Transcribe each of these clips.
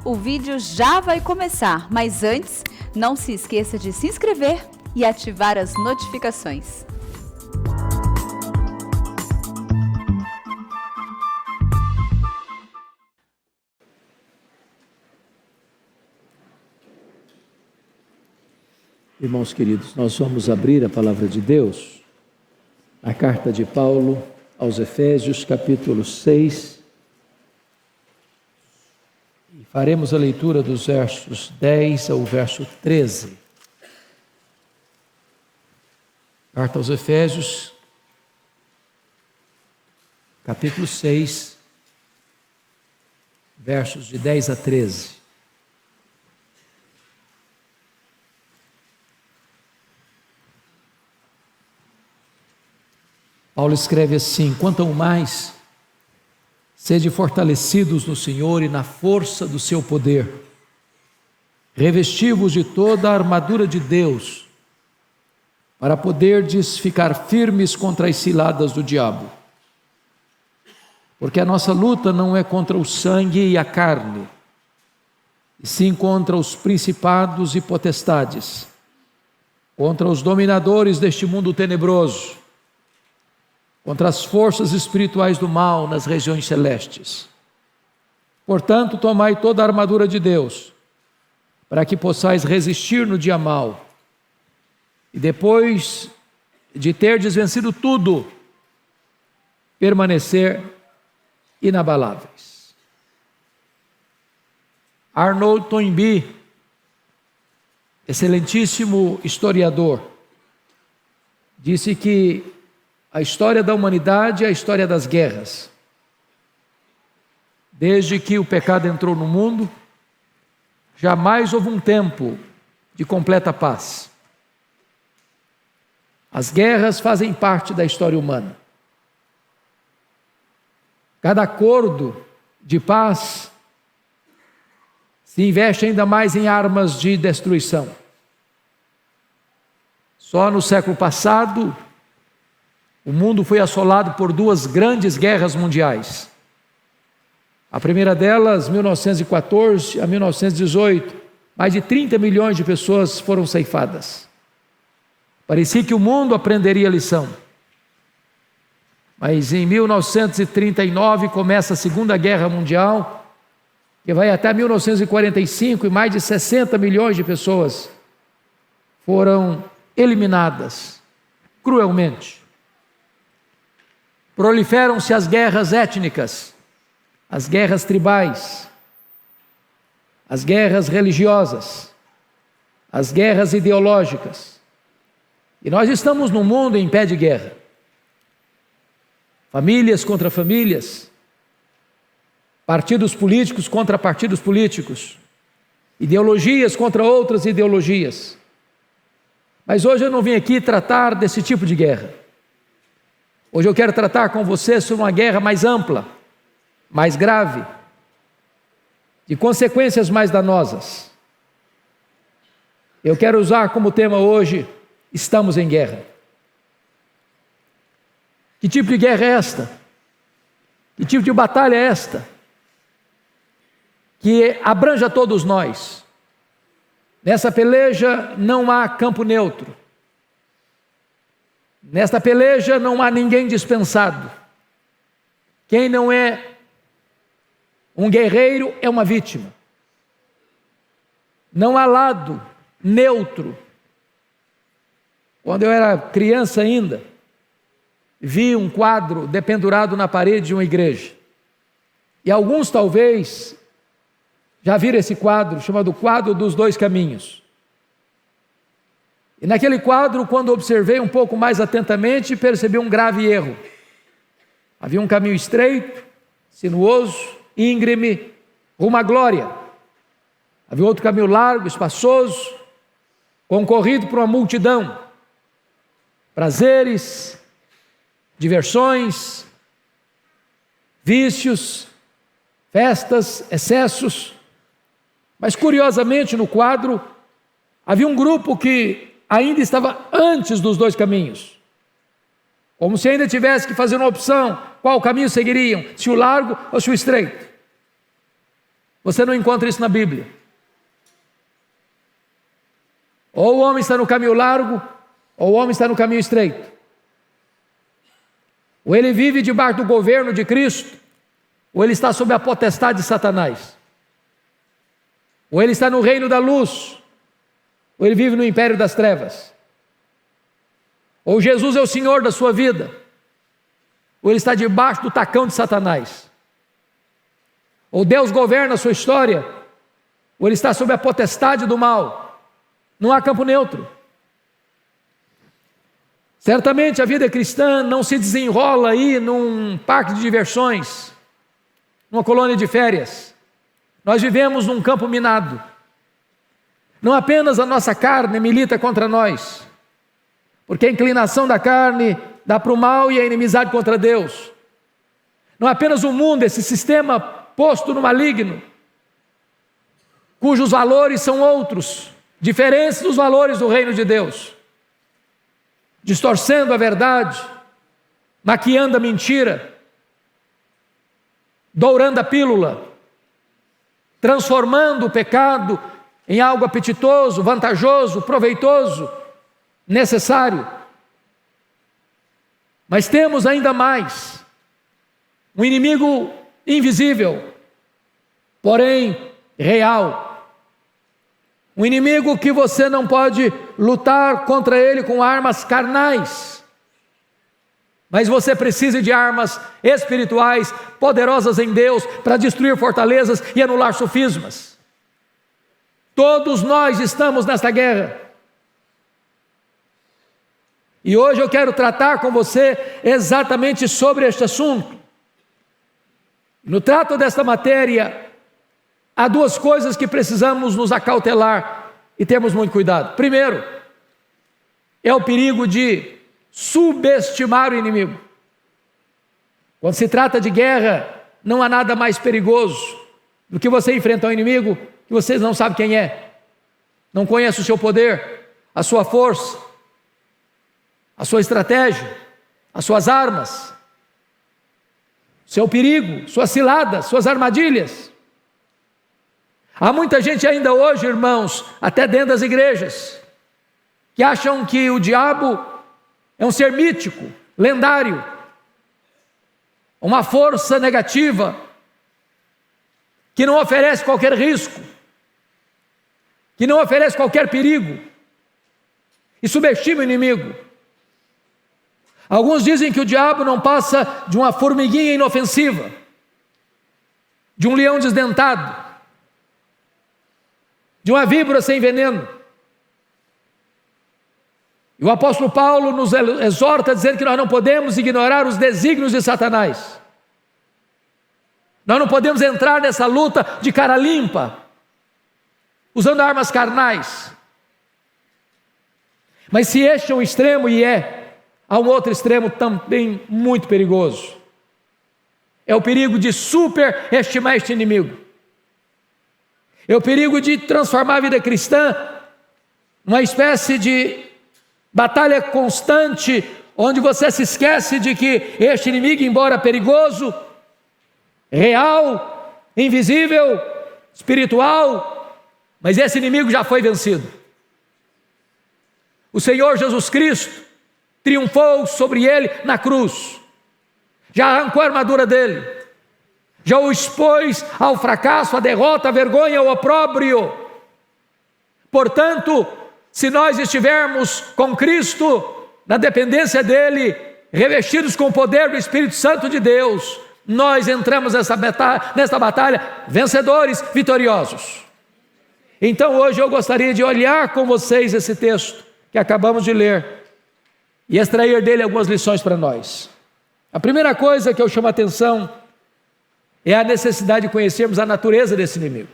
O vídeo já vai começar, mas antes, não se esqueça de se inscrever e ativar as notificações. Irmãos queridos, nós vamos abrir a palavra de Deus, a carta de Paulo aos Efésios, capítulo 6, e faremos a leitura dos versos 10 ao verso 13. Carta aos Efésios, capítulo 6, versos de 10 a 13. Paulo escreve assim: quanto ao mais, sede fortalecidos no Senhor e na força do seu poder, revesti-vos de toda a armadura de Deus, para poderdes ficar firmes contra as ciladas do diabo. Porque a nossa luta não é contra o sangue e a carne, e sim contra os principados e potestades, contra os dominadores deste mundo tenebroso, contra as forças espirituais do mal nas regiões celestes. Portanto, tomai toda a armadura de Deus, para que possais resistir no dia mau, e depois de terdes vencido tudo, permanecer inabaláveis. Arnold Toynbee, excelentíssimo historiador, disse que a história da humanidade é a história das guerras. Desde que o pecado entrou no mundo, jamais houve um tempo de completa paz. As guerras fazem parte da história humana. Cada acordo de paz se investe ainda mais em armas de destruição. Só no século passado, o mundo foi assolado por duas grandes guerras mundiais. A primeira delas, 1914 a 1918, mais de 30 milhões de pessoas foram ceifadas. Parecia que o mundo aprenderia a lição. Mas em 1939 começa a Segunda Guerra Mundial, que vai até 1945, e mais de 60 milhões de pessoas foram eliminadas cruelmente. Proliferam-se as guerras étnicas, as guerras tribais, as guerras religiosas, as guerras ideológicas. E nós estamos num mundo em pé de guerra. Famílias contra famílias, partidos políticos contra partidos políticos, ideologias contra outras ideologias. Mas hoje eu não vim aqui tratar desse tipo de guerra. Hoje eu quero tratar com você sobre uma guerra mais ampla, mais grave, de consequências mais danosas. Eu quero usar como tema hoje: estamos em guerra. Que tipo de guerra é esta? Que tipo de batalha é esta? Que abrange a todos nós. Nessa peleja não há campo neutro. Nesta peleja não há ninguém dispensado. Quem não é um guerreiro é uma vítima. Não há lado neutro. Quando eu era criança ainda, vi um quadro dependurado na parede de uma igreja. E alguns talvez já viram esse quadro, chamado Quadro dos Dois Caminhos. E naquele quadro, quando observei um pouco mais atentamente, percebi um grave erro. Havia um caminho estreito, sinuoso, íngreme, rumo à glória. Havia outro caminho largo, espaçoso, concorrido por uma multidão. Prazeres, diversões, vícios, festas, excessos. Mas curiosamente no quadro havia um grupo que ainda estava antes dos dois caminhos, como se ainda tivesse que fazer uma opção: qual caminho seguiriam, se o largo ou se o estreito. Você não encontra isso na Bíblia. Ou o homem está no caminho largo, ou o homem está no caminho estreito. Ou ele vive debaixo do governo de Cristo, ou ele está sob a potestade de Satanás. Ou ele está no reino da luz, ou ele vive no império das trevas. Ou Jesus é o Senhor da sua vida, ou ele está debaixo do tacão de Satanás. Ou Deus governa a sua história, ou ele está sob a potestade do mal. Não há campo neutro. Certamente a vida cristã não se desenrola aí num parque de diversões, numa colônia de férias. Nós vivemos num campo minado. Não apenas a nossa carne milita contra nós, porque a inclinação da carne dá para o mal e a inimizade contra Deus. Não apenas o mundo, esse sistema posto no maligno, cujos valores são outros, diferentes dos valores do reino de Deus, distorcendo a verdade, maquiando a mentira, dourando a pílula, transformando o pecado em algo apetitoso, vantajoso, proveitoso, necessário. Mas temos ainda mais, um inimigo invisível, porém real. Um inimigo que você não pode lutar contra ele com armas carnais, mas você precisa de armas espirituais, poderosas em Deus, para destruir fortalezas e anular sofismas. Todos nós estamos nesta guerra. E hoje eu quero tratar com você exatamente sobre este assunto. No trato desta matéria, há duas coisas que precisamos nos acautelar e termos muito cuidado. Primeiro, é o perigo de subestimar o inimigo. Quando se trata de guerra, não há nada mais perigoso do que você enfrentar um inimigo que você não sabe quem é, não conhece o seu poder, a sua força, a sua estratégia, as suas armas, seu perigo, suas ciladas, suas armadilhas. Há muita gente ainda hoje, irmãos, até dentro das igrejas, que acham que o diabo é um ser mítico, lendário, uma força negativa, que não oferece qualquer risco, que não oferece qualquer perigo, e subestima o inimigo. Alguns dizem que o diabo não passa de uma formiguinha inofensiva, de um leão desdentado, de uma víbora sem veneno. E o apóstolo Paulo nos exorta dizendo que nós não podemos ignorar os desígnios de Satanás. Nós não podemos entrar nessa luta de cara limpa, usando armas carnais. Mas se este é um extremo, e há um outro extremo também muito perigoso. É o perigo de superestimar este inimigo. É o perigo de transformar a vida cristã numa espécie de batalha constante, onde você se esquece de que este inimigo, embora perigoso, real, invisível, espiritual, mas esse inimigo já foi vencido. O Senhor Jesus Cristo triunfou sobre ele na cruz, já arrancou a armadura dele, já o expôs ao fracasso, à derrota, à vergonha, ao opróbrio. Portanto, se nós estivermos com Cristo, na dependência dele, revestidos com o poder do Espírito Santo de Deus, nós entramos nesta batalha vencedores, vitoriosos. Então hoje eu gostaria de olhar com vocês esse texto que acabamos de ler e extrair dele algumas lições para nós. A primeira coisa que eu chamo a atenção é a necessidade de conhecermos a natureza desse inimigo.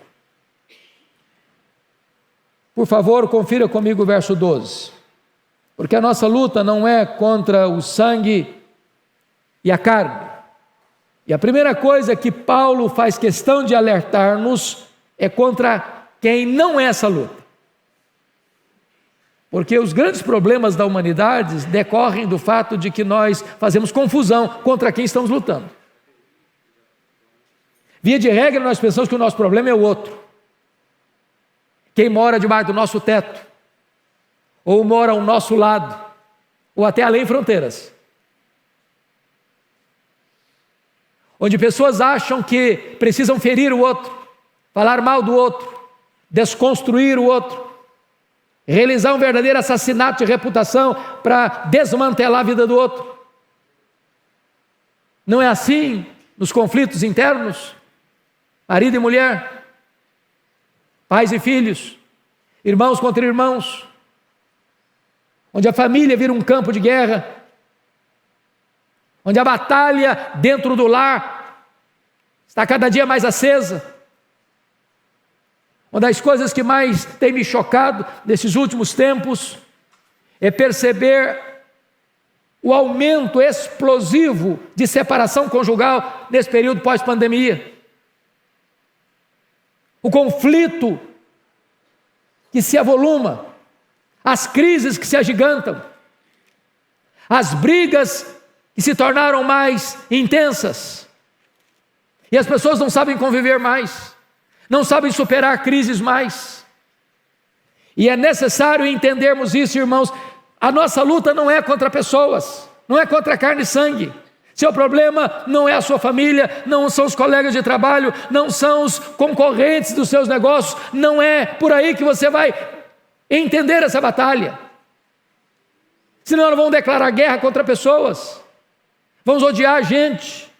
Por favor, confira comigo o verso 12. Porque a nossa luta não é contra o sangue e a carne. E a primeira coisa que Paulo faz questão de alertar-nos é contra quem não é essa luta. Porque os grandes problemas da humanidade decorrem do fato de que nós fazemos confusão contra quem estamos lutando. Via de regra, nós pensamos que o nosso problema é o outro. Quem mora debaixo do nosso teto, ou mora ao nosso lado, ou até além fronteiras. Onde pessoas acham que precisam ferir o outro, falar mal do outro, desconstruir o outro, realizar um verdadeiro assassinato de reputação para desmantelar a vida do outro. Não é assim nos conflitos internos? Marido e mulher, pais e filhos, irmãos contra irmãos, onde a família vira um campo de guerra, onde a batalha dentro do lar está cada dia mais acesa. Uma das coisas que mais tem me chocado nesses últimos tempos é perceber o aumento explosivo de separação conjugal nesse período pós-pandemia. O conflito que se avoluma, as crises que se agigantam, as brigas que se tornaram mais intensas, e as pessoas não sabem conviver mais, não sabem superar crises mais. E é necessário entendermos isso, irmãos. A nossa luta não é contra pessoas, não é contra carne e sangue. Seu problema não é a sua família, não são os colegas de trabalho, não são os concorrentes dos seus negócios, não é por aí que você vai entender essa batalha. Senão nós vamos declarar guerra contra pessoas, vamos odiar a gente.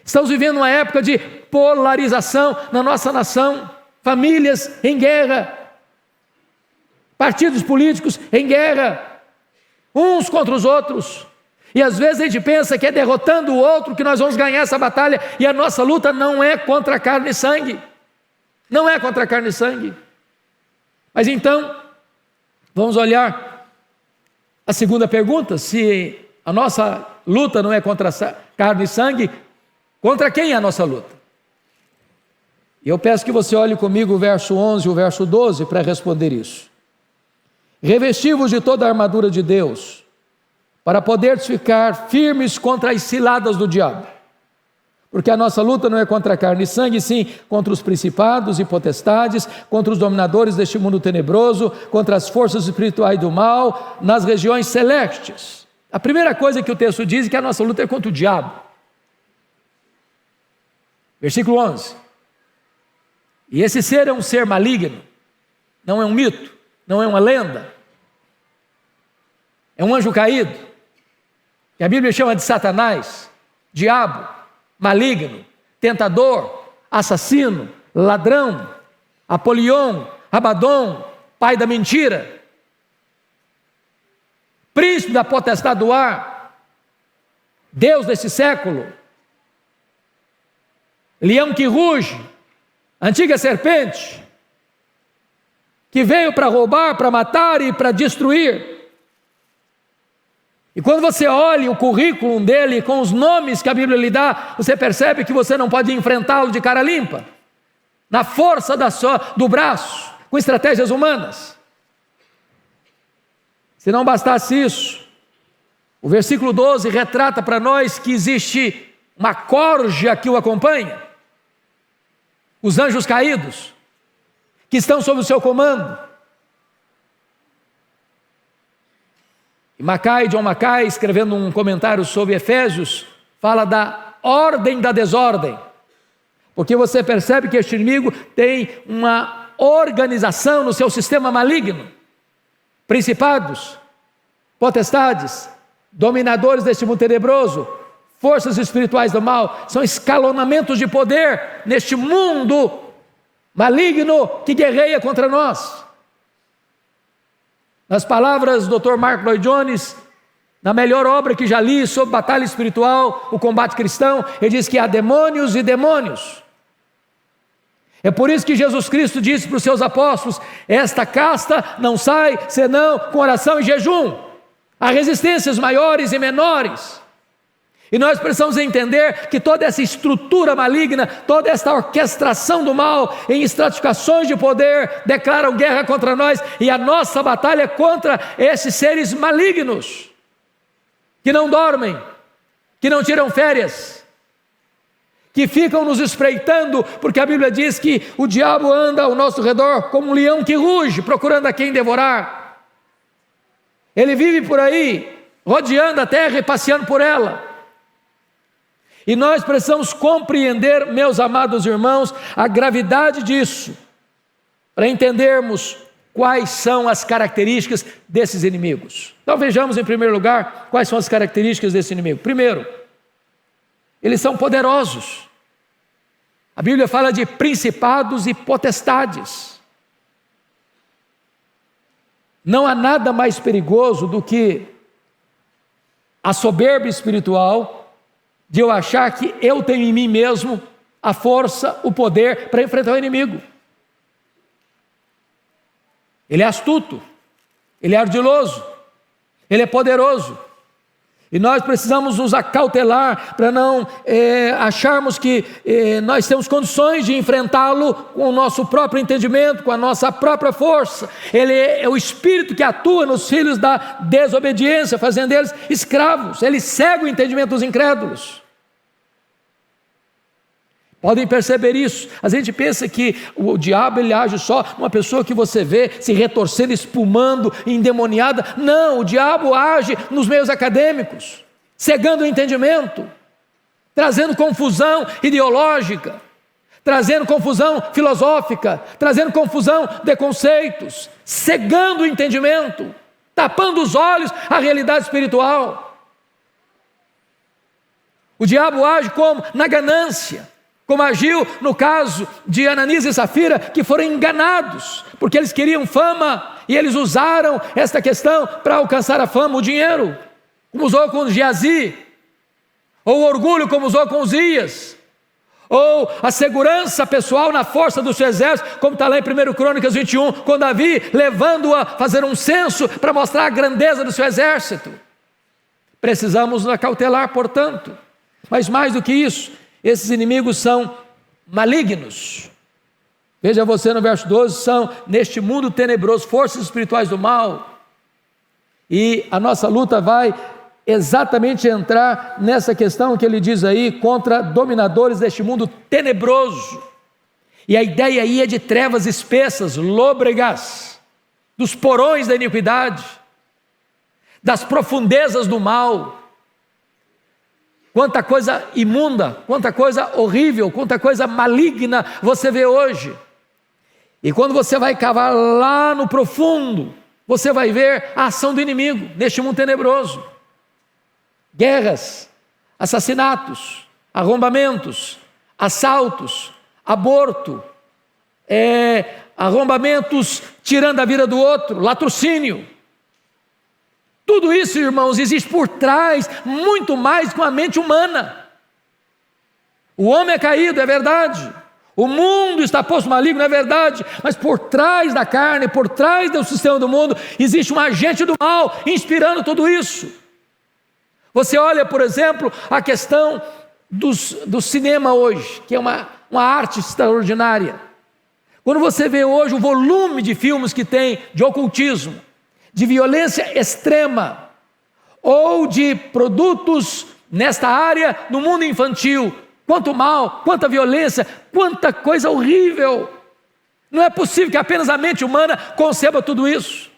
Estamos vivendo uma época de polarização na nossa nação, famílias em guerra, partidos políticos em guerra, uns contra os outros. E às vezes a gente pensa que é derrotando o outro que nós vamos ganhar essa batalha, e a nossa luta não é contra carne e sangue, não é contra carne e sangue. Mas então, vamos olhar a segunda pergunta: se a nossa luta não é contra carne e sangue, contra quem é a nossa luta? E eu peço que você olhe comigo o verso 11 e o verso 12 para responder isso. Revesti-vos de toda a armadura de Deus, para poderes ficar firmes contra as ciladas do diabo. Porque a nossa luta não é contra carne e sangue, sim contra os principados e potestades, contra os dominadores deste mundo tenebroso, contra as forças espirituais do mal, nas regiões celestes. A primeira coisa que o texto diz é que a nossa luta é contra o diabo. Versículo 11. E esse ser é um ser maligno, não é um mito, não é uma lenda, é um anjo caído, que a Bíblia chama de Satanás, diabo, maligno, tentador, assassino, ladrão, Apolion, Abadom, pai da mentira, príncipe da potestade do ar, Deus desse século, leão que ruge, antiga serpente, que veio para roubar, para matar e para destruir. E quando você olha o currículo dele com os nomes que a Bíblia lhe dá, você percebe que você não pode enfrentá-lo de cara limpa, na força do braço, com estratégias humanas. Se não bastasse isso, o versículo 12 retrata para nós que existe uma corja que o acompanha, os anjos caídos, que estão sob o seu comando. E John Mackay, escrevendo um comentário sobre Efésios, fala da ordem da desordem, porque você percebe que este inimigo tem uma organização no seu sistema maligno, principados, potestades, dominadores deste mundo tenebroso, forças espirituais do mal, são escalonamentos de poder neste mundo maligno que guerreia contra nós. Nas palavras do Dr. Mark Lloyd Jones, na melhor obra que já li sobre batalha espiritual, o combate cristão, ele diz que há demônios e demônios. É por isso que Jesus Cristo disse para os seus apóstolos: esta casta não sai senão com oração e jejum. Há resistências maiores e menores. E nós precisamos entender que toda essa estrutura maligna, toda essa orquestração do mal em estratificações de poder declaram guerra contra nós, e a nossa batalha é contra esses seres malignos que não dormem, que não tiram férias, que ficam nos espreitando, porque a Bíblia diz que o diabo anda ao nosso redor como um leão que ruge, procurando a quem devorar. Ele vive por aí, rodeando a terra e passeando por ela. E nós precisamos compreender, meus amados irmãos, a gravidade disso, para entendermos quais são as características desses inimigos. Então vejamos em primeiro lugar quais são as características desse inimigo. Primeiro, eles são poderosos. A Bíblia fala de principados e potestades. Não há nada mais perigoso do que a soberba espiritual de eu achar que eu tenho em mim mesmo a força, o poder para enfrentar o inimigo. Ele é astuto, ele é ardiloso, ele é poderoso. E nós precisamos nos acautelar para não acharmos que nós temos condições de enfrentá-lo com o nosso próprio entendimento, com a nossa própria força. Ele é o espírito que atua nos filhos da desobediência, fazendo eles escravos. Ele cega o entendimento dos incrédulos. Podem perceber isso. A gente pensa que o diabo ele age só numa pessoa que você vê se retorcendo, espumando, endemoniada. Não, o diabo age nos meios acadêmicos, cegando o entendimento, trazendo confusão ideológica, trazendo confusão filosófica, trazendo confusão de conceitos, cegando o entendimento, tapando os olhos à realidade espiritual. O diabo age como? Na ganância. Como agiu no caso de Ananias e Safira, que foram enganados, porque eles queriam fama, e eles usaram esta questão para alcançar a fama, o dinheiro, como usou com Geazi, ou o orgulho, como usou com Uzias, ou a segurança pessoal na força do seu exército, como está lá em 1 Crônicas 21, com Davi, levando-o a fazer um censo para mostrar a grandeza do seu exército. Precisamos nos acautelar, portanto, mas mais do que isso, esses inimigos são malignos. Veja você no verso 12, são neste mundo tenebroso, forças espirituais do mal. E a nossa luta vai exatamente entrar nessa questão que ele diz aí, contra dominadores deste mundo tenebroso. E a ideia aí é de trevas espessas, lôbregas, dos porões da iniquidade, das profundezas do mal. Quanta coisa imunda, quanta coisa horrível, quanta coisa maligna você vê hoje. E quando você vai cavar lá no profundo, você vai ver a ação do inimigo neste mundo tenebroso. Guerras, assassinatos, arrombamentos, assaltos, aborto, arrombamentos tirando a vida do outro, latrocínio. Tudo isso, irmãos, existe por trás muito mais que uma mente humana. O homem é caído, é verdade. O mundo está posto maligno, é verdade. Mas por trás da carne, por trás do sistema do mundo, existe um agente do mal inspirando tudo isso. Você olha, por exemplo, a questão do cinema hoje, que é uma arte extraordinária. Quando você vê hoje o volume de filmes que tem de ocultismo, de violência extrema, ou de produtos nesta área no mundo infantil, quanto mal, quanta violência, quanta coisa horrível. Não é possível que apenas a mente humana conceba tudo isso.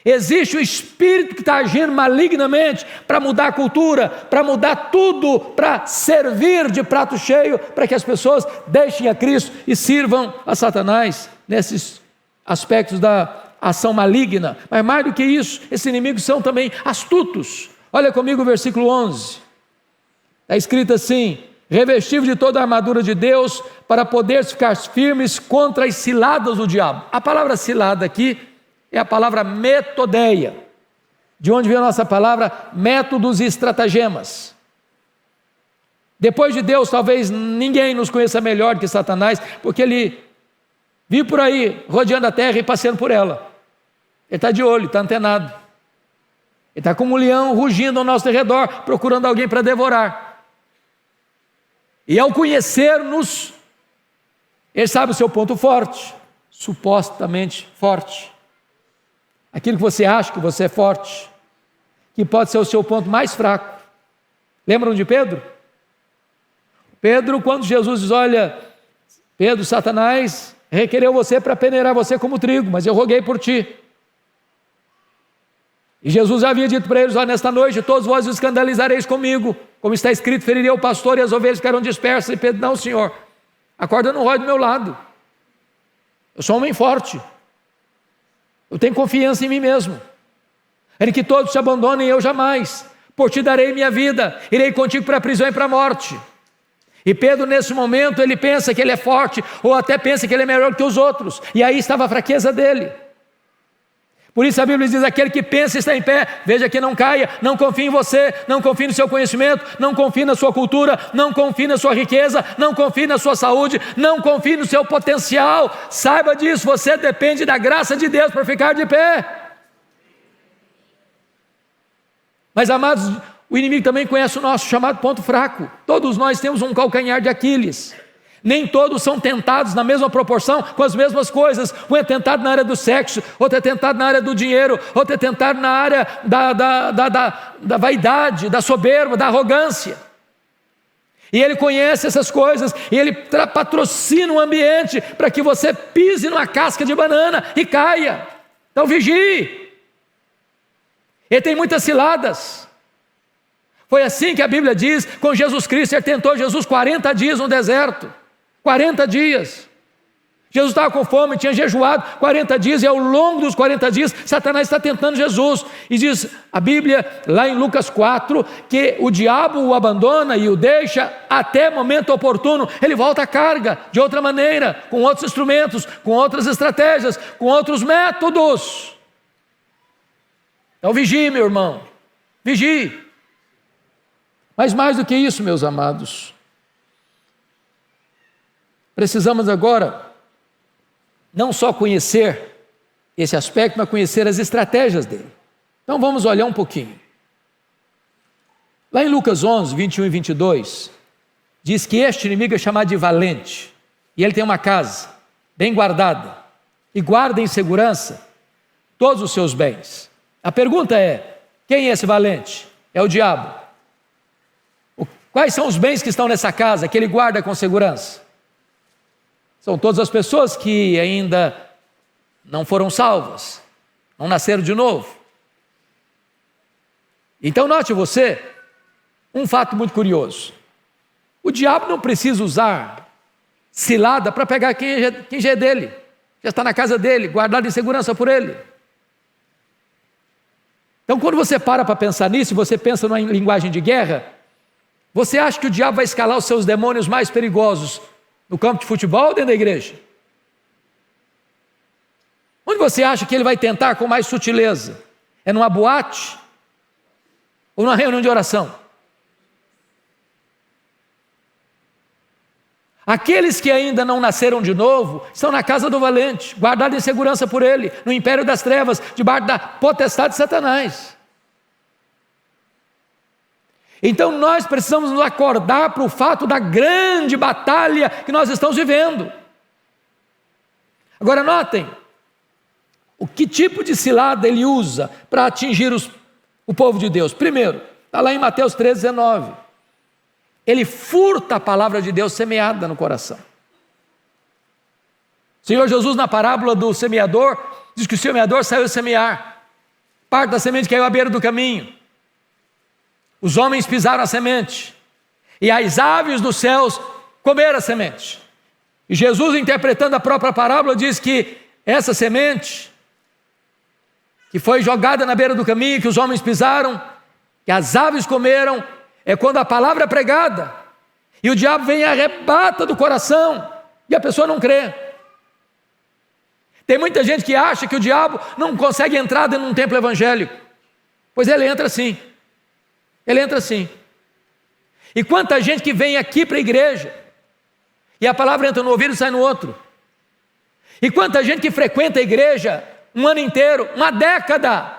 Existe um espírito que está agindo malignamente para mudar a cultura, para mudar tudo, para servir de prato cheio, para que as pessoas deixem a Cristo e sirvam a Satanás nesses aspectos da ação maligna. Mas mais do que isso, esses inimigos são também astutos. Olha comigo o versículo 11. Está escrito assim: revestível de toda a armadura de Deus, para poder ficar firmes contra as ciladas do diabo. A palavra cilada aqui é a palavra metodeia, de onde vem a nossa palavra métodos e estratagemas. Depois de Deus, talvez ninguém nos conheça melhor que Satanás, porque ele vive por aí, rodeando a terra e passeando por ela. Ele está de olho, está antenado. Ele está como um leão rugindo ao nosso redor, procurando alguém para devorar. E ao conhecer-nos, ele sabe o seu ponto forte, supostamente forte. Aquilo que você acha que você é forte, que pode ser o seu ponto mais fraco. Lembram de Pedro? Pedro, quando Jesus diz, olha, Pedro, Satanás requereu você para peneirar você como trigo, mas eu roguei por ti. E Jesus havia dito para eles, olha, nesta noite todos vós os escandalizareis comigo, como está escrito, ferirei o pastor e as ovelhas ficarão dispersas. E Pedro, não, Senhor, a corda não rói do meu lado, eu sou um homem forte, eu tenho confiança em mim mesmo, em que todos te abandonem, eu jamais, por ti darei minha vida, irei contigo para a prisão e para a morte. E Pedro nesse momento ele pensa que ele é forte, ou até pensa que ele é melhor que os outros, e aí estava a fraqueza dele. Por isso a Bíblia diz, aquele que pensa está em pé, veja que não caia, não confie em você, não confie no seu conhecimento, não confie na sua cultura, não confie na sua riqueza, não confie na sua saúde, não confie no seu potencial, saiba disso, você depende da graça de Deus para ficar de pé. Mas amados, o inimigo também conhece o nosso chamado ponto fraco, todos nós temos um calcanhar de Aquiles. Nem todos são tentados na mesma proporção, com as mesmas coisas. Um é tentado na área do sexo, outro é tentado na área do dinheiro, outro é tentado na área da vaidade, da soberba, da arrogância. E ele conhece essas coisas, e ele patrocina o ambiente para que você pise numa casca de banana e caia. Então vigie. Ele tem muitas ciladas. Foi assim que a Bíblia diz com Jesus Cristo. Ele tentou Jesus 40 dias no deserto. 40 dias. Jesus estava com fome, tinha jejuado 40 dias, e ao longo dos 40 dias, Satanás está tentando Jesus. E diz a Bíblia, lá em Lucas 4, que o diabo o abandona e o deixa até momento oportuno. Ele volta à carga, de outra maneira, com outros instrumentos, com outras estratégias, com outros métodos. Então vigie, meu irmão, vigie. Mas mais do que isso, meus amados, precisamos agora não só conhecer esse aspecto, mas conhecer as estratégias dele. Então vamos olhar um pouquinho. Lá em Lucas 11, 21 e 22, diz que este inimigo é chamado de valente, e ele tem uma casa bem guardada, e guarda em segurança todos os seus bens. A pergunta é, quem é esse valente? É o diabo. Quais são os bens que estão nessa casa, que ele guarda com segurança? São todas as pessoas que ainda não foram salvas, não nasceram de novo. Então note você, um fato muito curioso. O diabo não precisa usar cilada para pegar quem já é dele, já está na casa dele, guardado em segurança por ele. Então quando você para pensar nisso, você pensa numa linguagem de guerra, você acha que o diabo vai escalar os seus demônios mais perigosos no campo de futebol ou dentro da igreja? Onde você acha que ele vai tentar com mais sutileza? É numa boate? Ou numa reunião de oração? Aqueles que ainda não nasceram de novo estão na casa do valente, guardados em segurança por ele, no império das trevas, debaixo da potestade de Satanás. Então nós precisamos nos acordar para o fato da grande batalha que nós estamos vivendo. Agora notem, o que tipo de cilada ele usa para atingir o povo de Deus? Primeiro, está lá em Mateus 13:19. Ele furta a palavra de Deus semeada no coração. O Senhor Jesus, na parábola do semeador, diz que o semeador saiu a semear. Parte da semente caiu à beira do caminho. Os homens pisaram a semente, e as aves dos céus comeram a semente. E Jesus, interpretando a própria parábola, diz que essa semente, que foi jogada na beira do caminho, que os homens pisaram, que as aves comeram, é quando a palavra é pregada, e o diabo vem e arrebata do coração, e a pessoa não crê. Tem muita gente que acha que o diabo não consegue entrar dentro de um templo evangélico, pois ele entra sim. Ele entra assim. E quanta gente que vem aqui para a igreja, e a palavra entra no ouvido e sai no outro. E quanta gente que frequenta a igreja um ano inteiro, uma década,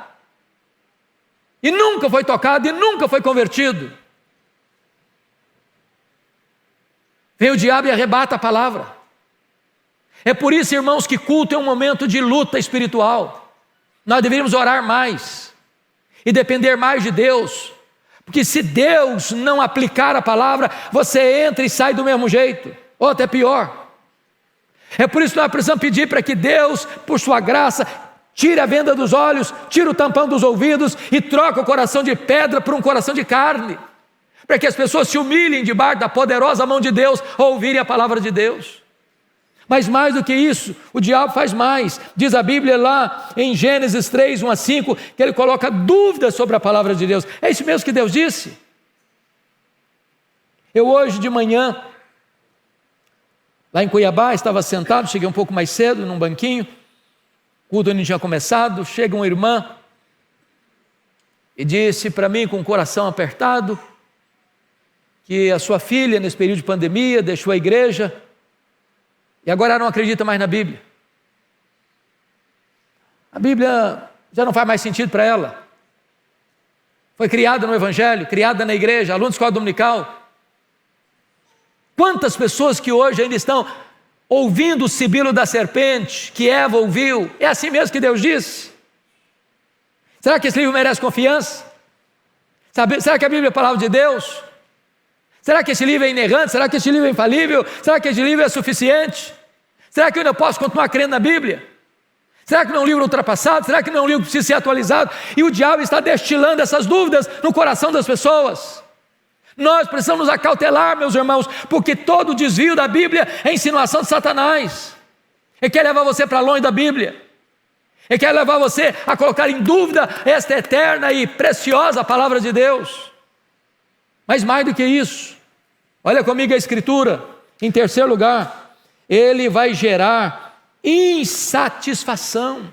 e nunca foi tocado, e nunca foi convertido. Vem o diabo e arrebata a palavra. É por isso, irmãos, que culto é um momento de luta espiritual. Nós deveríamos orar mais, e depender mais de Deus, Porque se Deus não aplicar a palavra, você entra e sai do mesmo jeito, ou até pior. É por isso que nós precisamos pedir para que Deus, por sua graça, tire a venda dos olhos, tire o tampão dos ouvidos e troque o coração de pedra por um coração de carne, para que as pessoas se humilhem debaixo da poderosa mão de Deus ao ouvirem a palavra de Deus. Mas mais do que isso, o diabo faz mais. Diz a Bíblia lá em Gênesis 3, 1 a 5, que ele coloca dúvidas sobre a palavra de Deus. É isso mesmo que Deus disse? Eu hoje de manhã, lá em Cuiabá, estava sentado, cheguei um pouco mais cedo, num banquinho, o culto ainda tinha começado, chega uma irmã e disse para mim com o coração apertado que a sua filha, nesse período de pandemia, deixou a igreja e agora ela não acredita mais na Bíblia. A Bíblia já não faz mais sentido para ela. Foi criada no Evangelho, criada na igreja, aluno de escola dominical. Quantas pessoas que hoje ainda estão ouvindo o sibilo da serpente, que Eva ouviu, é assim mesmo que Deus disse? Será que esse livro merece confiança? Será que a Bíblia é a palavra de Deus? Será que esse livro é inerrante? Será que esse livro é infalível? Será que esse livro é suficiente? Será que eu ainda posso continuar crendo na Bíblia? Será que não é um livro ultrapassado? Será que não é um livro que precisa ser atualizado? E o diabo está destilando essas dúvidas no coração das pessoas. Nós precisamos nos acautelar, meus irmãos, porque todo desvio da Bíblia é insinuação de Satanás. Ele quer levar você para longe da Bíblia. Ele quer levar você a colocar em dúvida esta eterna e preciosa palavra de Deus. Mas mais do que isso, olha comigo a Escritura, em terceiro lugar, ele vai gerar insatisfação.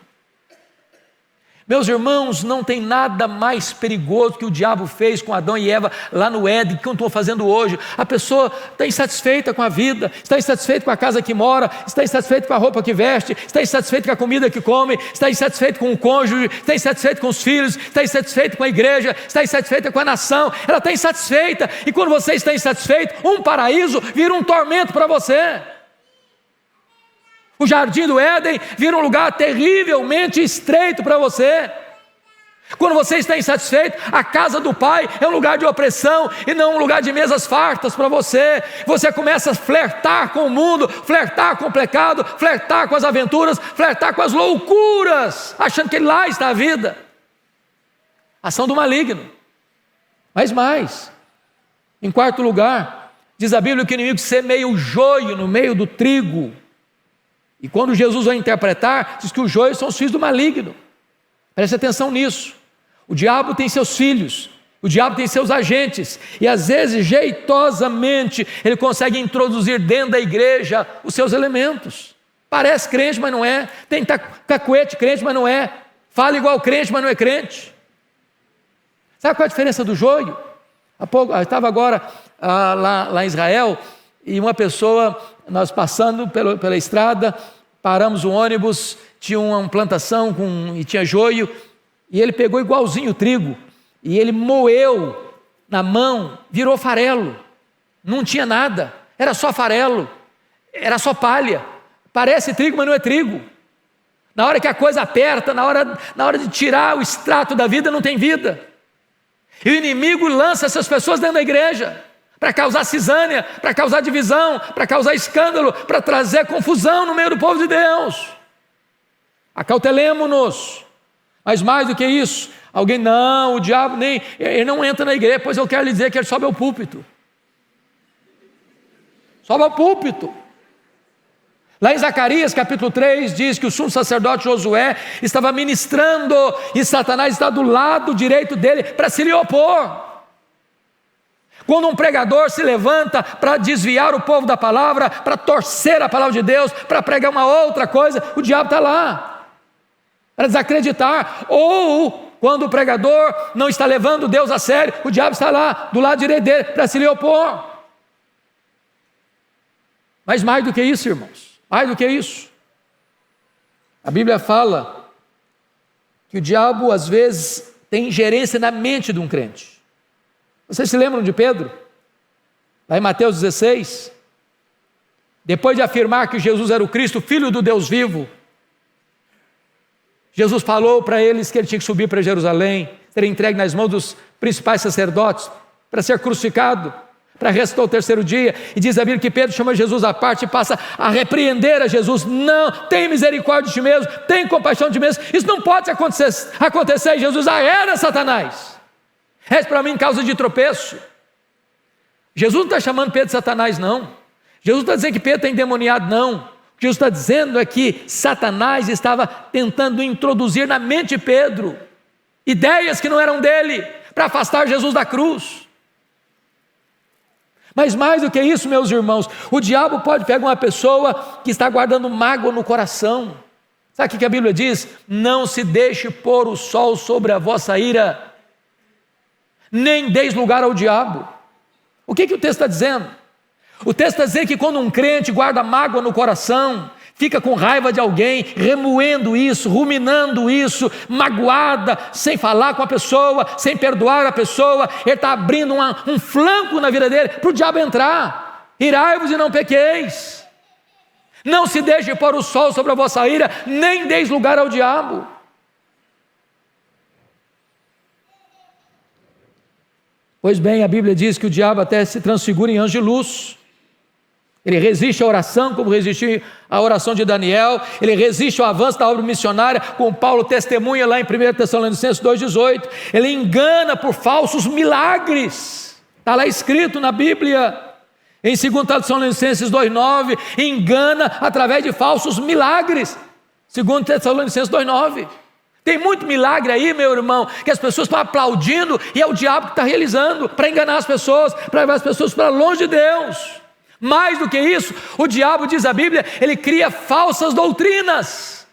Meus irmãos, não tem nada mais perigoso que o diabo fez com Adão e Eva lá no Éden, que eu estou fazendo hoje. A pessoa está insatisfeita com a vida, está insatisfeita com a casa que mora, está insatisfeita com a roupa que veste, está insatisfeita com a comida que come, está insatisfeita com o cônjuge, está insatisfeita com os filhos, está insatisfeita com a igreja, está insatisfeita com a nação. Ela está insatisfeita, e quando você está insatisfeito, um paraíso vira um tormento para você. O jardim do Éden vira um lugar terrivelmente estreito para você. Quando você está insatisfeito, a casa do Pai é um lugar de opressão e não um lugar de mesas fartas para você. Você começa a flertar com o mundo, flertar com o pecado, flertar com as aventuras, flertar com as loucuras, achando que lá está a vida. Ação do maligno. Mas mais, em quarto lugar, diz a Bíblia que o inimigo semeia o joio no meio do trigo. E quando Jesus vai interpretar, diz que os joios são os filhos do maligno. Preste atenção nisso. O diabo tem seus filhos, o diabo tem seus agentes, e às vezes, jeitosamente, ele consegue introduzir dentro da igreja os seus elementos. Parece crente, mas não é. Tem cacuete crente, mas não é. Fala igual crente, mas não é crente. Sabe qual é a diferença do joio? Eu estava agora lá em Israel, e uma pessoa, nós passando pela estrada, paramos o ônibus, tinha uma plantação e tinha joio, e ele pegou igualzinho o trigo, e ele moeu na mão, virou farelo, não tinha nada, era só farelo, era só palha, parece trigo, mas não é trigo. Na hora que a coisa aperta, na hora de tirar o extrato da vida, não tem vida. E o inimigo lança essas pessoas dentro da igreja, para causar cisânia, para causar divisão, para causar escândalo, para trazer confusão no meio do povo de Deus. Acautelemo-nos. Mas mais do que isso, o diabo ele não entra na igreja, pois eu quero lhe dizer que ele sobe ao púlpito. Sobe ao púlpito. Lá em Zacarias capítulo 3 diz que o sumo sacerdote Josué estava ministrando e Satanás está do lado direito dele para se lhe opor. Quando um pregador se levanta para desviar o povo da palavra, para torcer a palavra de Deus, para pregar uma outra coisa, o diabo está lá, para desacreditar. Ou quando o pregador não está levando Deus a sério, o diabo está lá, do lado direito dele, para se lhe opor. Mas mais do que isso, irmãos, mais do que isso, a Bíblia fala que o diabo às vezes tem ingerência na mente de um crente. Vocês se lembram de Pedro? Lá em Mateus 16, depois de afirmar que Jesus era o Cristo, Filho do Deus vivo, Jesus falou para eles que ele tinha que subir para Jerusalém, ser entregue nas mãos dos principais sacerdotes, para ser crucificado, para ressuscitar o terceiro dia. E diz a Bíblia que Pedro chama Jesus à parte e passa a repreender a Jesus: não, tem misericórdia de ti mesmo, tem compaixão de ti mesmo, isso não pode acontecer. E Jesus: arreda, Satanás, és para mim causa de tropeço. Jesus não está chamando Pedro de Satanás, não. Jesus está dizendo que Pedro está endemoniado, não. O que Jesus está dizendo é que Satanás estava tentando introduzir na mente de Pedro ideias que não eram dele, para afastar Jesus da cruz. Mas mais do que isso, meus irmãos, o diabo pode pegar uma pessoa que está guardando mágoa no coração. Sabe o que a Bíblia diz? Não se deixe pôr o sol sobre a vossa ira, nem deis lugar ao diabo. O que o texto está dizendo? O texto está dizendo que quando um crente guarda mágoa no coração, fica com raiva de alguém, remoendo isso, ruminando isso, magoada, sem falar com a pessoa, sem perdoar a pessoa, ele está abrindo um flanco na vida dele para o diabo entrar. Irai-vos e não pequeis. Não se deixe pôr o sol sobre a vossa ira, nem deis lugar ao diabo. Pois bem, a Bíblia diz que o diabo até se transfigura em anjo de luz. Ele resiste à oração, como resistiu à oração de Daniel. Ele resiste ao avanço da obra missionária, como Paulo testemunha lá em 1 Tessalonicenses 2,18. Ele engana por falsos milagres. Está lá escrito na Bíblia. Em 2 Tessalonicenses 2,9, engana através de falsos milagres. 2 Tessalonicenses 2,9. Tem muito milagre aí, meu irmão, que as pessoas estão aplaudindo e é o diabo que está realizando para enganar as pessoas, para levar as pessoas para longe de Deus. Mais do que isso, o diabo, diz a Bíblia, ele cria falsas doutrinas,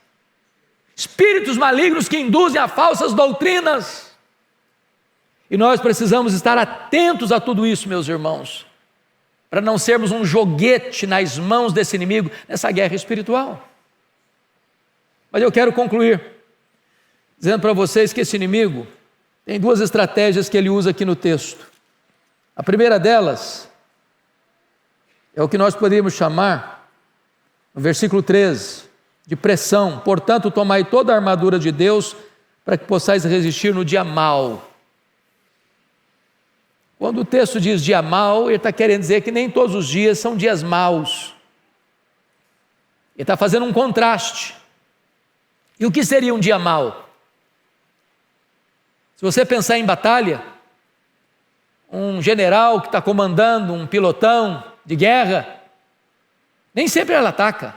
espíritos malignos que induzem a falsas doutrinas. E nós precisamos estar atentos a tudo isso, meus irmãos, para não sermos um joguete nas mãos desse inimigo nessa guerra espiritual. Mas eu quero concluir dizendo para vocês que esse inimigo tem duas estratégias que ele usa aqui no texto. A primeira delas é o que nós poderíamos chamar, no versículo 13, de pressão. Portanto, tomai toda a armadura de Deus para que possais resistir no dia mau. Quando o texto diz dia mau, ele está querendo dizer que nem todos os dias são dias maus. Ele está fazendo um contraste. E o que seria um dia mau? Se você pensar em batalha, um general que está comandando um pilotão de guerra, nem sempre ela ataca.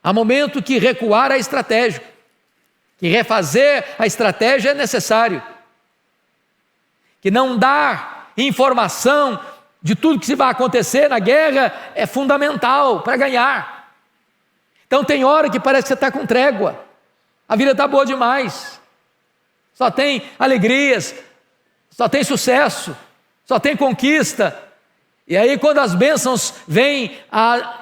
Há momento que recuar é estratégico, que refazer a estratégia é necessário, que não dar informação de tudo que se vai acontecer na guerra é fundamental para ganhar. Então tem hora que parece que você está com trégua, a vida está boa demais, só tem alegrias, só tem sucesso, só tem conquista. E aí quando as bênçãos vêm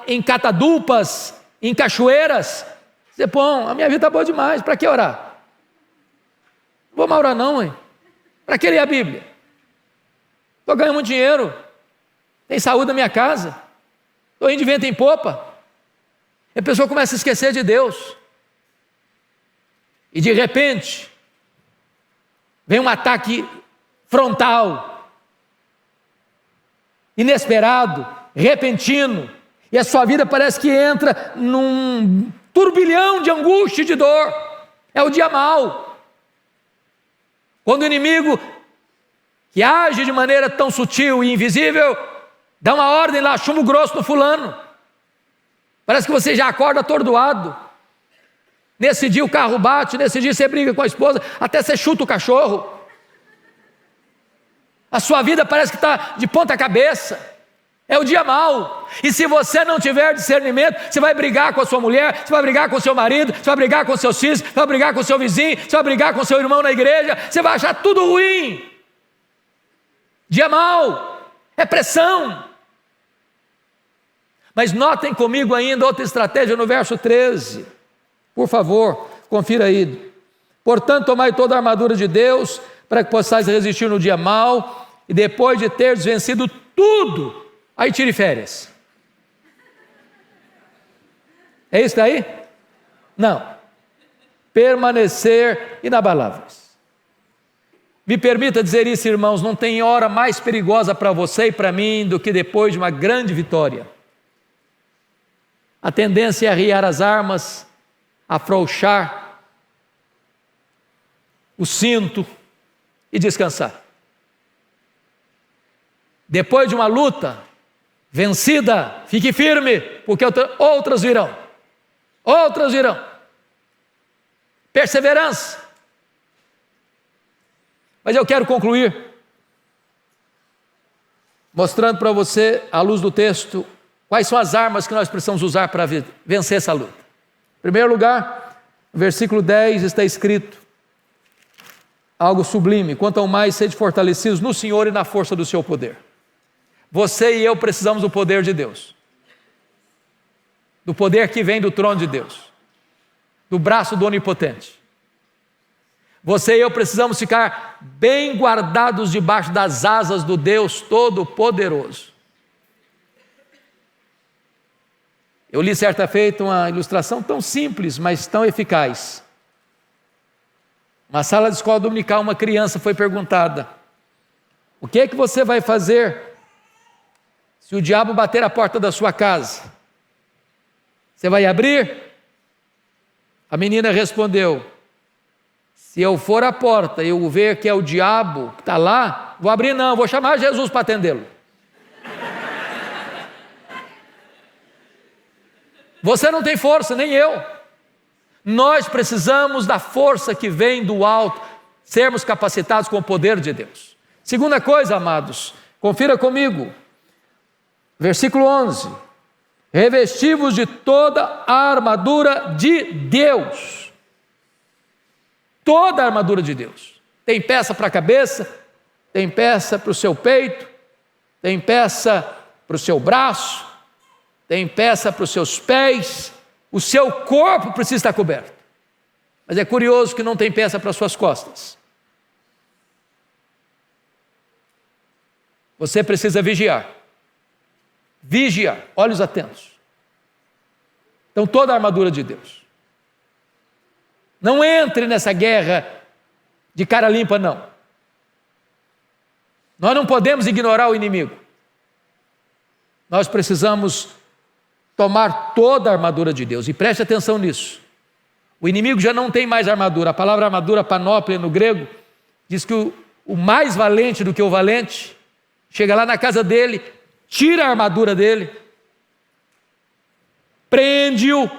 em catadupas, em cachoeiras, você, a minha vida está boa demais, para que orar? Não vou mais orar não, hein? Para que ler a Bíblia? Estou ganhando muito dinheiro, tem saúde na minha casa, estou indo de vento em popa. E a pessoa começa a esquecer de Deus. E de repente, vem um ataque frontal, inesperado, repentino, e a sua vida parece que entra num turbilhão de angústia e de dor. É o dia mau. Quando o inimigo, que age de maneira tão sutil e invisível, dá uma ordem lá, chumbo grosso no fulano, parece que você já acorda atordoado. Nesse dia o carro bate, nesse dia você briga com a esposa, até você chuta o cachorro. A sua vida parece que está de ponta cabeça. É o dia mau. E se você não tiver discernimento, você vai brigar com a sua mulher, você vai brigar com o seu marido, você vai brigar com seus filhos, você vai brigar com o seu vizinho, você vai brigar com o seu irmão na igreja, você vai achar tudo ruim. Dia mau. É pressão. Mas notem comigo ainda outra estratégia no verso 13. Por favor, confira aí. Portanto, tomai toda a armadura de Deus, para que possais resistir no dia mau, e depois de teres vencido tudo, aí tire férias. É isso daí? Não. Permanecer inabaláveis. Me permita dizer isso, irmãos, não tem hora mais perigosa para você e para mim do que depois de uma grande vitória. A tendência é arriar as armas, afrouxar o cinto e descansar. Depois de uma luta vencida, fique firme, porque outras virão. Outras virão. Perseverança. Mas eu quero concluir mostrando para você, à luz do texto, quais são as armas que nós precisamos usar para vencer essa luta. Em primeiro lugar, no versículo 10 está escrito algo sublime: quanto ao mais sede fortalecidos no Senhor e na força do seu poder. Você e eu precisamos do poder de Deus, do poder que vem do trono de Deus, do braço do Onipotente. Você e eu precisamos ficar bem guardados debaixo das asas do Deus Todo-Poderoso. Eu li certa feita uma ilustração tão simples, mas tão eficaz. Uma sala de escola dominical, uma criança foi perguntada: o que é que você vai fazer se o diabo bater a porta da sua casa? Você vai abrir? A menina respondeu: se eu for à porta e eu ver que é o diabo que está lá, vou abrir não, vou chamar Jesus para atendê-lo. Você não tem força, nem eu. Nós precisamos da força que vem do alto, sermos capacitados com o poder de Deus. Segunda coisa, amados, confira comigo, versículo 11: revesti-vos de toda a armadura de Deus. Toda a armadura de Deus. Tem peça para a cabeça, tem peça para o seu peito, tem peça para o seu braço, tem peça para os seus pés. O seu corpo precisa estar coberto. Mas é curioso que não tem peça para as suas costas. Você precisa vigiar. Vigiar, olhos atentos. Então, toda a armadura de Deus. Não entre nessa guerra de cara limpa, não. Nós não podemos ignorar o inimigo. Nós precisamos tomar toda a armadura de Deus. E preste atenção nisso. O inimigo já não tem mais armadura. A palavra armadura, panóplia no grego, diz que o mais valente do que o valente chega lá na casa dele, tira a armadura dele, prende-o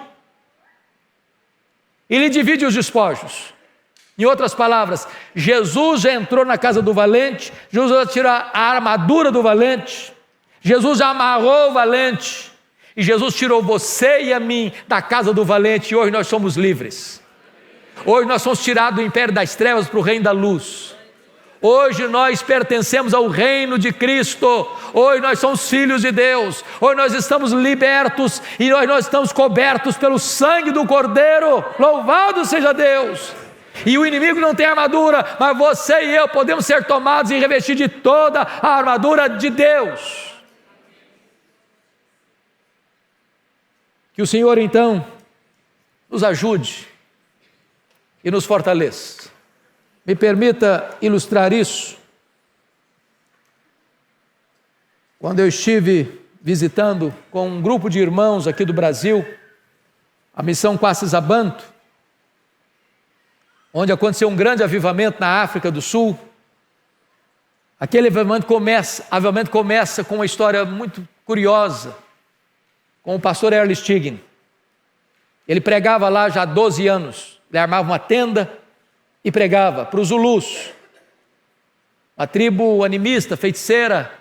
e lhe divide os despojos. Em outras palavras, Jesus já entrou na casa do valente, Jesus já tirou a armadura do valente, Jesus já amarrou o valente, e Jesus tirou você e a mim da casa do valente, e hoje nós somos livres. Hoje nós somos tirados do império das trevas para o reino da luz. Hoje nós pertencemos ao reino de Cristo. Hoje nós somos filhos de Deus. Hoje nós estamos libertos e hoje nós estamos cobertos pelo sangue do Cordeiro. Louvado seja Deus! E o inimigo não tem armadura, mas você e eu podemos ser tomados e revestidos de toda a armadura de Deus. Que o Senhor então nos ajude e nos fortaleça. Me permita ilustrar isso. Quando eu estive visitando com um grupo de irmãos aqui do Brasil, a missão Quacis-Abantu, onde aconteceu um grande avivamento na África do Sul. Aquele avivamento começa com uma história muito curiosa, com o pastor Earl Stigin. Ele pregava lá já há 12 anos, ele armava uma tenda e pregava para os Zulus, uma tribo animista, feiticeira,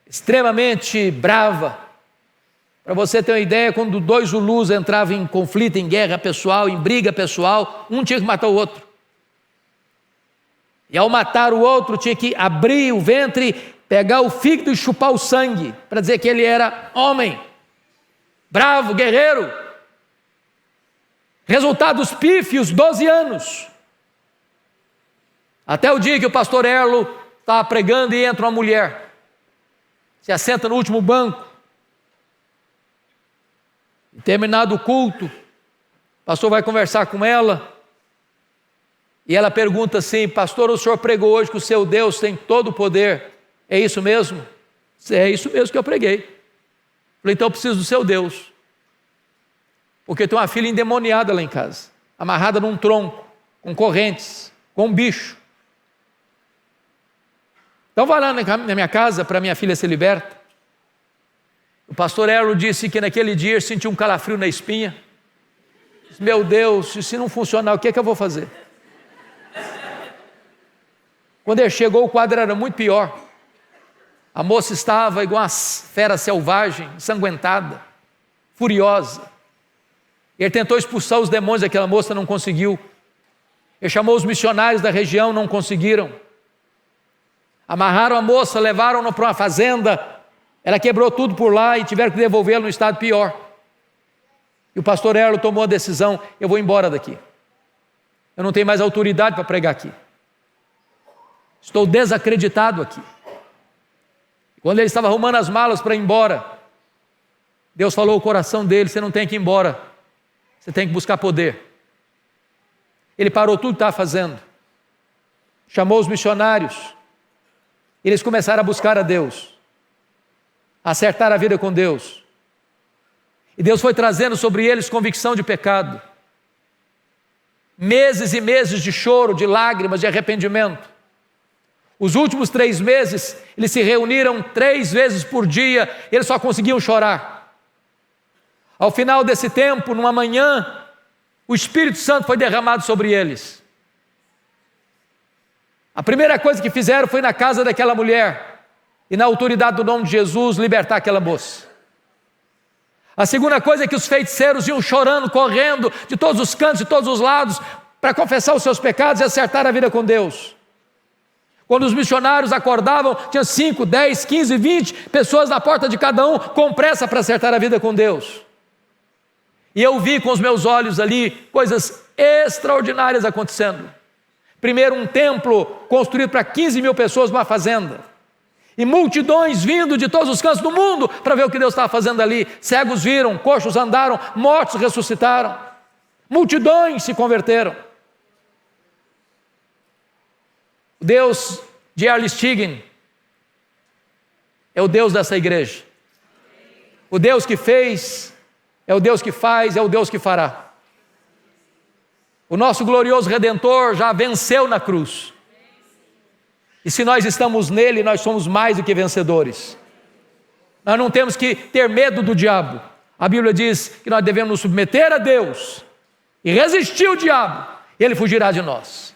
extremamente brava. Para você ter uma ideia, quando 2 Zulus entravam em conflito, em guerra pessoal, em briga pessoal, um tinha que matar o outro. E ao matar o outro, tinha que abrir o ventre, pegar o fígado e chupar o sangue, para dizer que ele era homem, bravo, guerreiro. Resultados pífios, 12 anos. Até o dia que o pastor Erlo estava pregando e entra uma mulher, se assenta no último banco. E terminado o culto, o pastor vai conversar com ela E ela pergunta assim: pastor, o senhor pregou hoje que o seu Deus tem todo o poder, é isso mesmo? É isso mesmo que eu preguei. Falei: então eu preciso do seu Deus, porque tem uma filha endemoniada lá em casa, amarrada num tronco, com correntes, com um bicho. Então vai lá na minha casa para minha filha ser liberta. O pastor Erlo disse que naquele dia sentiu um calafrio na espinha. Disse: meu Deus, se não funcionar, o que é que eu vou fazer? Quando ele chegou, o quadro era muito pior. A moça estava igual uma fera selvagem, ensanguentada, furiosa. Ele tentou expulsar os demônios daquela moça, não conseguiu. Ele chamou os missionários da região, não conseguiram. Amarraram a moça, levaram-na para uma fazenda. Ela quebrou tudo por lá e tiveram que devolvê-la no estado pior. E o pastor Erlo tomou a decisão: eu vou embora daqui. Eu não tenho mais autoridade para pregar aqui. Estou desacreditado aqui. Quando ele estava arrumando as malas para ir embora, Deus falou ao coração dele: você não tem que ir embora, você tem que buscar poder. Ele parou tudo que estava fazendo, chamou os missionários, eles começaram a buscar a Deus, a acertar a vida com Deus, e Deus foi trazendo sobre eles convicção de pecado, meses e meses de choro, de lágrimas, de arrependimento. Os últimos 3 meses, eles se reuniram 3 vezes por dia, eles só conseguiam chorar. Ao final desse tempo, numa manhã, o Espírito Santo foi derramado sobre eles. A primeira coisa que fizeram foi na casa daquela mulher e na autoridade do nome de Jesus libertar aquela moça. A segunda coisa é que os feiticeiros iam chorando, correndo de todos os cantos, de todos os lados, para confessar os seus pecados e acertar a vida com Deus. Quando os missionários acordavam, tinha 5, 10, 15, 20 pessoas na porta de cada um, com pressa para acertar a vida com Deus. E eu vi com os meus olhos ali coisas extraordinárias acontecendo. Primeiro, um templo construído para 15 mil pessoas numa fazenda. E multidões vindo de todos os cantos do mundo para ver o que Deus estava fazendo ali. Cegos viram, coxos andaram, mortos ressuscitaram. Multidões se converteram. O Deus de Erle Stigen é o Deus dessa igreja. O Deus que fez é o Deus que faz, é o Deus que fará. O nosso glorioso Redentor já venceu na cruz. E se nós estamos nele, nós somos mais do que vencedores. Nós não temos que ter medo do diabo. A Bíblia diz que nós devemos nos submeter a Deus e resistir o diabo, e ele fugirá de nós.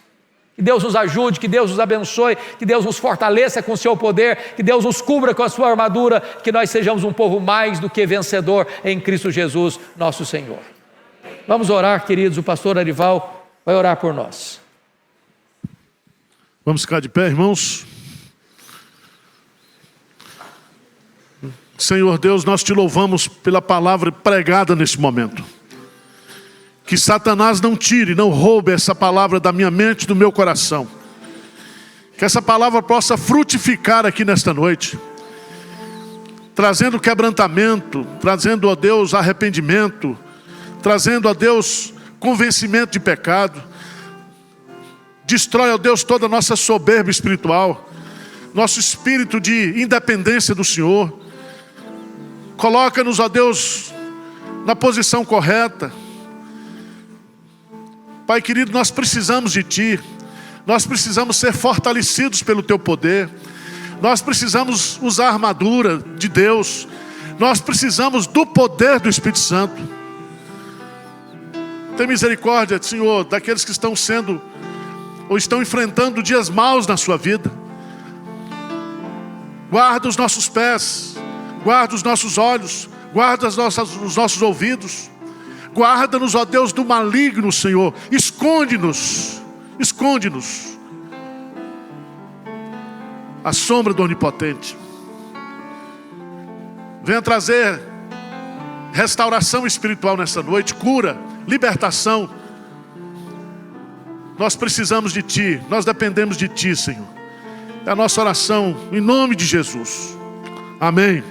Que Deus nos ajude, que Deus nos abençoe, que Deus nos fortaleça com o seu poder, que Deus nos cubra com a sua armadura, que nós sejamos um povo mais do que vencedor em Cristo Jesus, nosso Senhor. Vamos orar, queridos, o pastor Arival vai orar por nós. Vamos ficar de pé, irmãos. Senhor Deus, nós te louvamos pela palavra pregada nesse momento. Que Satanás não tire, não roube essa palavra da minha mente, do meu coração. Que essa palavra possa frutificar aqui nesta noite, trazendo quebrantamento, trazendo a Deus arrependimento, trazendo a Deus convencimento de pecado. Destrói, ó Deus, toda a nossa soberba espiritual, nosso espírito de independência do Senhor. Coloca-nos, ó Deus, na posição correta. Pai querido, nós precisamos de Ti, nós precisamos ser fortalecidos pelo Teu poder, nós precisamos usar a armadura de Deus, nós precisamos do poder do Espírito Santo. Tem misericórdia, Senhor, daqueles que estão sendo ou estão enfrentando dias maus na sua vida. Guarda os nossos pés, guarda os nossos olhos, guarda os nossos ouvidos. Guarda-nos, ó Deus, do maligno, Senhor. Esconde-nos, esconde-nos à sombra do Onipotente. Venha trazer restauração espiritual nessa noite, cura, libertação. Nós precisamos de Ti, nós dependemos de Ti, Senhor. É a nossa oração em nome de Jesus. Amém.